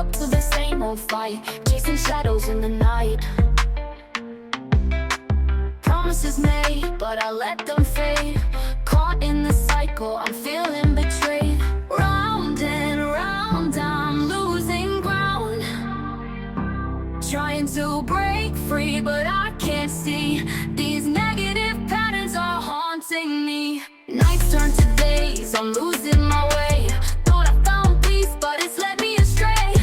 up to the same old fight, chasing shadows in the night. Promises made, but I let them fade. Caught in the cycle, I'm feeling betrayed. Round and round, I'm losing ground. Trying to break free, but I can't see. These negative patterns are haunting me. Nights turn to days, I'm losing my way. Thought I found peace, but it's led me astray.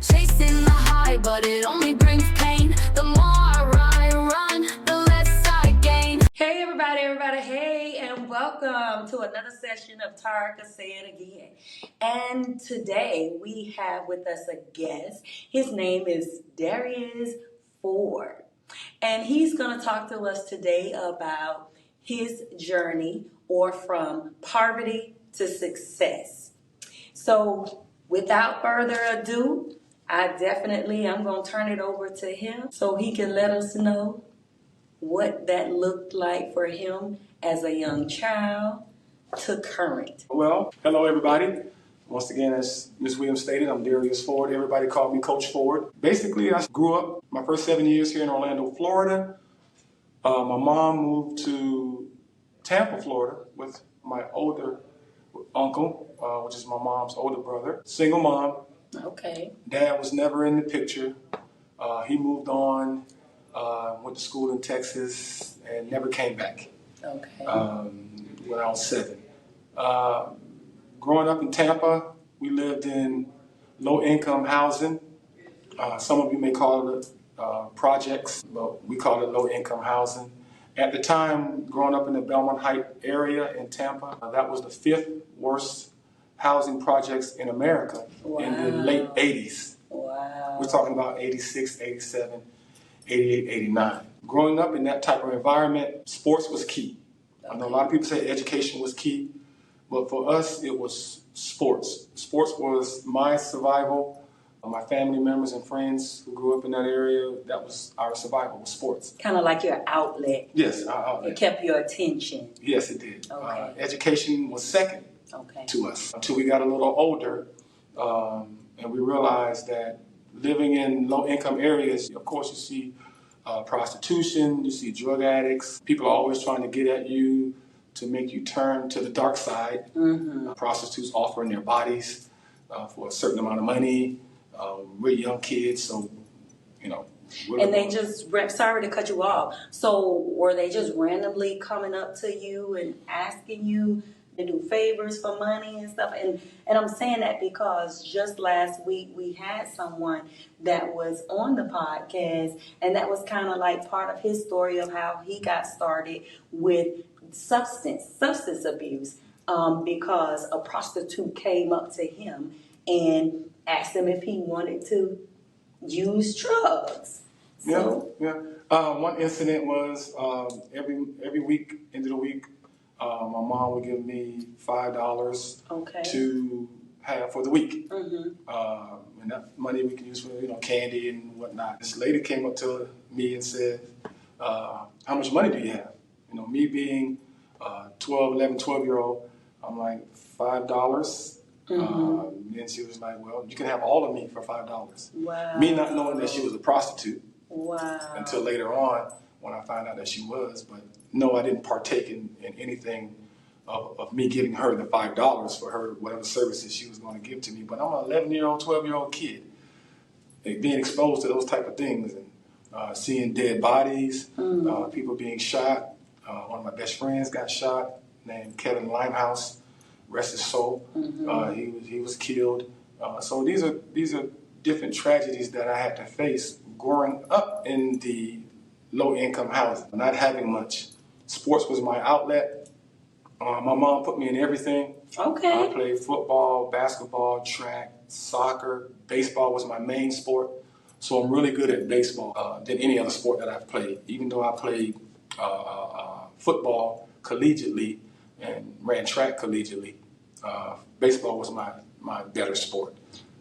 Chasing the high, but it only brings pain. The more I run, the less I gain. Hey everybody, hey, and welcome to another session of Tarka Say It Again. And today we have with us a guest. His name is Darius Ford. And he's going to talk to us today about his journey, or from poverty to success. So without further ado, I'm going to turn it over to him so he can let us know what that looked like for him as a young child to current. Well, hello everybody. Once again, as Ms. Williams stated, I'm Darius Ford. Everybody called me Coach Ford. Basically, I grew up my first 7 years here in Orlando, Florida. My mom moved to Tampa, Florida with my older uncle, which is my mom's older brother. Single mom. Okay. Dad was never in the picture. He moved on, went to school in Texas, and never came back. Okay. When I was 7. Growing up in Tampa, we lived in low-income housing. Some of you may call it projects, but we call it low-income housing. At the time, growing up in the Belmont Heights area in Tampa, that was the 5th worst housing projects in America. Wow. In the late 80s. Wow. We're talking about 86, 87, 88, 89. Growing up in that type of environment, sports was key. Okay. I know a lot of people say education was key, but for us, it was sports. Sports was my survival. My family members and friends who grew up in that area, that was our survival, was sports. Kind of like your outlet. Yes, our outlet. It kept your attention. Yes, it did. Okay. Education was second to us until we got a little older, and we realized that living in low-income areas, of course, you see prostitution, you see drug addicts. People are always trying to get at you to make you turn to the dark side. Mm-hmm. Prostitutes offering their bodies for a certain amount of money. We're young kids, so, you know. And they just, sorry to cut you off, so were they just randomly coming up to you and asking you to do favors for money and stuff? And I'm saying that because just last week we had someone that was on the podcast, and that was kind of like part of his story of how he got started with substance abuse, because a prostitute came up to him and asked him if he wanted to use drugs. So, yeah. One incident was every week, end of the week, my mom would give me $5 to have for the week. Mm-hmm. And that money we can use for candy and whatnot. This lady came up to me and said, "How much money do you have?" Me being 12-year-old, I'm like, $5. Mm-hmm. And she was like, "Well, you can have all of me for $5. Wow. Me not knowing that she was a prostitute. Wow. Until later on when I found out that she was. But no, I didn't partake in anything of me giving her the $5 for her whatever services she was going to give to me. But I'm an 11-year-old, 12-year-old kid. Being exposed to those type of things and seeing dead bodies, people being shot. One of my best friends got shot, named Kevin Limehouse. Rest his soul. Mm-hmm. He was killed. So these are different tragedies that I had to face growing up in the low-income housing, not having much. Sports was my outlet. My mom put me in everything. Okay. I played football, basketball, track, soccer. Baseball was my main sport. So I'm really good at baseball than any other sport that I've played. Even though I played football collegiately and ran track collegiately, baseball was my better sport.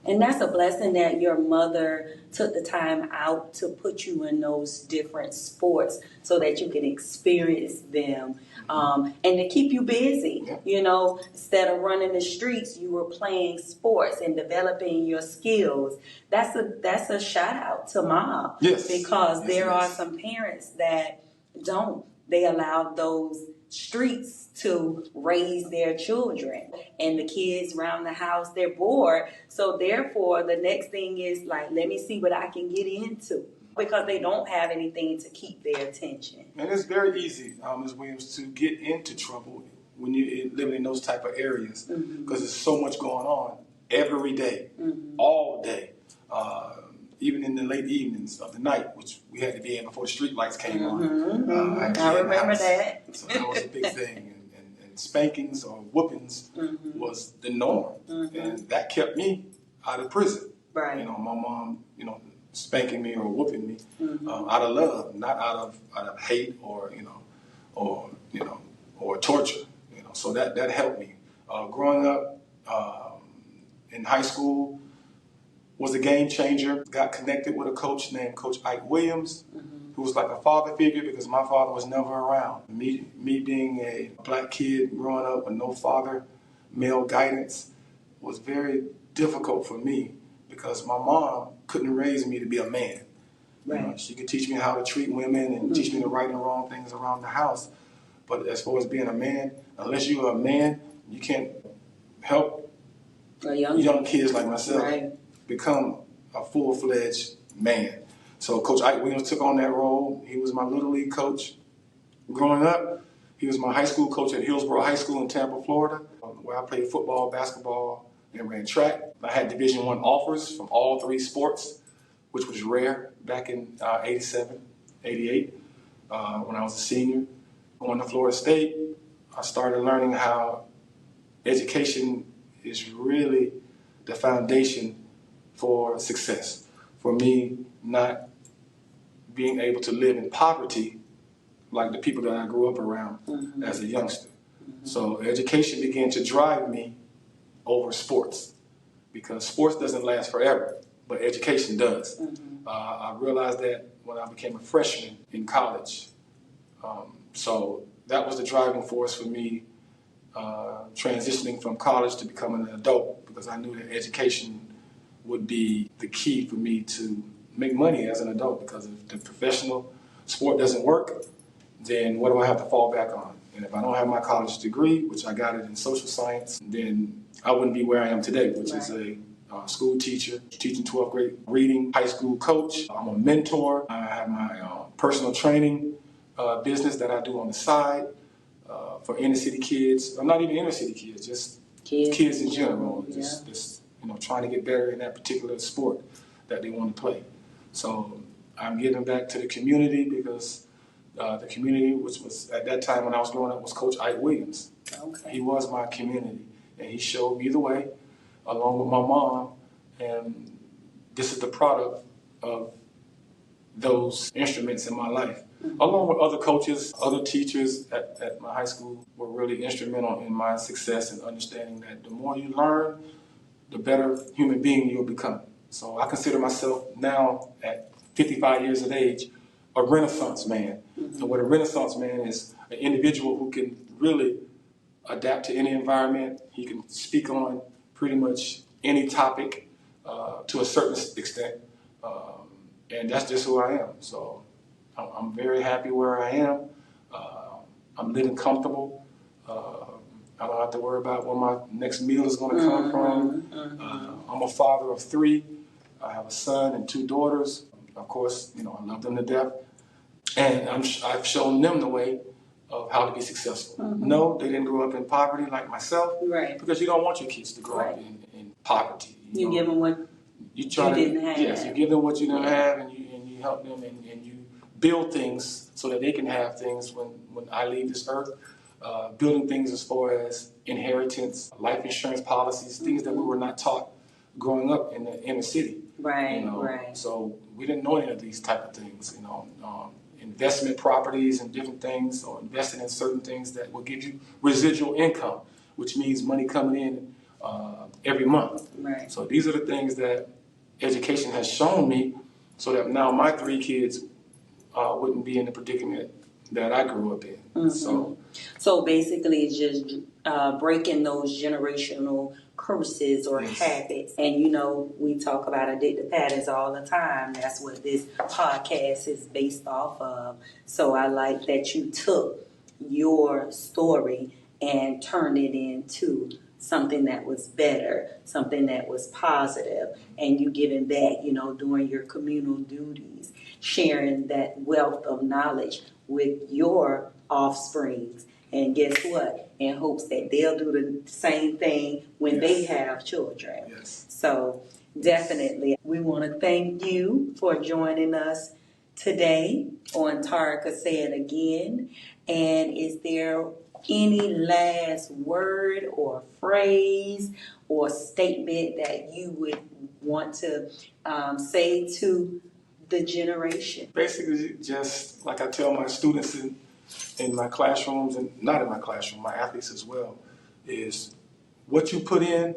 And that's a blessing that your mother took the time out to put you in those different sports so that you can experience them, and to keep you busy. Yeah. You know, instead of running the streets, you were playing sports and developing your skills. That's a shout out to mom. Yes. Because Yes, there it are is. some parents that don't. They allow those streets to raise their children, and the kids around the house, they're bored, so therefore the next thing is like, let me see what I can get into, because they don't have anything to keep their attention. And it's very easy, Ms. Williams, to get into trouble when you're living in those type of areas, because there's so much going on every day, all day, even in the late evenings of the night, which we had to be in before the street lights came on. I remember that. So that was a big thing. And spankings or whoopings was the norm. And that kept me out of prison. Right. You know, my mom, spanking me or whooping me out of love, not out of hate or torture. So that helped me. Growing up in high school was a game changer. Got connected with a coach named Coach Ike Williams, who was like a father figure because my father was never around. Me being a black kid growing up with no father, male guidance, was very difficult for me because my mom couldn't raise me to be a man. Right. She could teach me how to treat women and teach me the right and wrong things around the house. But as far as being a man, unless you're a man, you can't help young kids like myself become a full-fledged man. So Coach Ike Williams took on that role. He was my Little League coach growing up. He was my high school coach at Hillsborough High School in Tampa, Florida, where I played football, basketball, and ran track. I had Division I offers from all three sports, which was rare back in 87, 88, when I was a senior. Going to Florida State, I started learning how education is really the foundation for success. For me, not being able to live in poverty like the people that I grew up around as a youngster. So education began to drive me over sports, because sports doesn't last forever, but education does. I realized that when I became a freshman in college. So that was the driving force for me transitioning from college to becoming an adult, because I knew that education would be the key for me to make money as an adult, because if the professional sport doesn't work, then what do I have to fall back on? And if I don't have my college degree, which I got it in social science, then I wouldn't be where I am today, which is a school teacher, teaching 12th grade reading, high school coach. I'm a mentor. I have my personal training business that I do on the side for inner city kids. I'm not even inner city kids, just kids in general. Just trying to get better in that particular sport that they want to play. So I'm giving back to the community, because the community, which was at that time when I was growing up, was Coach Ike Williams. Okay. He was my community, and he showed me the way, along with my mom, and this is the product of those instruments in my life. Along with other coaches, other teachers at my high school were really instrumental in my success and understanding that the more you learn, the better human being you'll become. So I consider myself now, at 55 years of age, a Renaissance man. And what a Renaissance man is, an individual who can really adapt to any environment. He can speak on pretty much any topic to a certain extent. And that's just who I am. So I'm very happy where I am. I'm living comfortable. I don't have to worry about where my next meal is going to come from. I'm a father of 3. I have a son and 2 daughters. Of course, I love them to death. And I've shown them the way of how to be successful. No, they didn't grow up in poverty like myself. Right. Because you don't want your kids to grow up in poverty. You give them what you didn't have. Yes, you give them what you didn't have, and you help them, and you build things so that they can have things when I leave this earth. Building things as far as inheritance, life insurance policies, things that we were not taught growing up in the inner city. Right, right. So we didn't know any of these type of things, investment properties and different things, or investing in certain things that will give you residual income, which means money coming in every month. Right. So these are the things that education has shown me, so that now my 3 kids wouldn't be in the predicament that I grew up in. Mm-hmm. So basically, it's just breaking those generational curses or Yes. habits. And you know, we talk about addictive patterns all the time. That's what this podcast is based off of. So I like that you took your story and turned it into something that was better, something that was positive, and you giving back, you know, doing your communal duties, sharing that wealth of knowledge with your offsprings. And guess what? In hopes that they'll do the same thing when they have children. Yes. So definitely, we want to thank you for joining us today on Tarika Say It Again. And is there any last word or phrase or statement that you would want to say to the generation? Basically, just like I tell my students in my classrooms, and not in my classroom, my athletes as well, is what you put in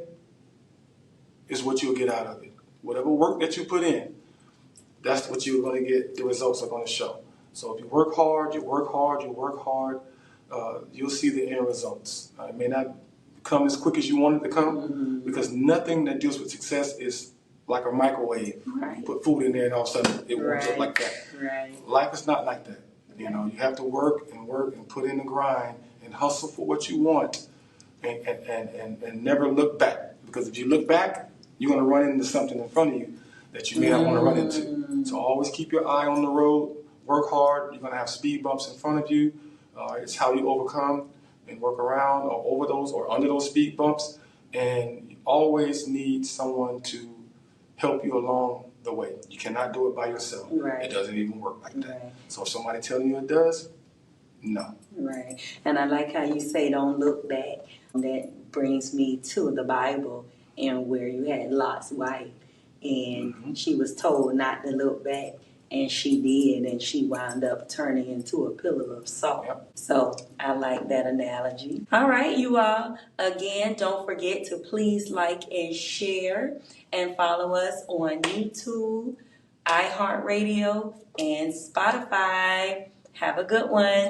is what you'll get out of it. Whatever work that you put in, that's what you're going to get, the results are going to show. So if you work hard, you'll see the end results. It may not come as quick as you want it to come, because nothing that deals with success is like a microwave. Right. You put food in there and all of a sudden it warms up like that. Right. Life is not like that. You know, you have to work and put in the grind and hustle for what you want, and never look back. Because if you look back, you're going to run into something in front of you that you may not want to run into. So always keep your eye on the road, work hard. You're going to have speed bumps in front of you. It's how you overcome and work around or over those or under those speed bumps. And you always need someone to help you along the way. You cannot do it by yourself. Right. It doesn't even work like that. Right. So if somebody telling you it does, no. Right. And I like how you say don't look back. That brings me to the Bible, and where you had Lot's wife, and she was told not to look back, and she did, and she wound up turning into a pillar of salt. Yep. So I like that analogy. All right, you all. Again, don't forget to please like and share, and follow us on YouTube, iHeartRadio, and Spotify. Have a good one.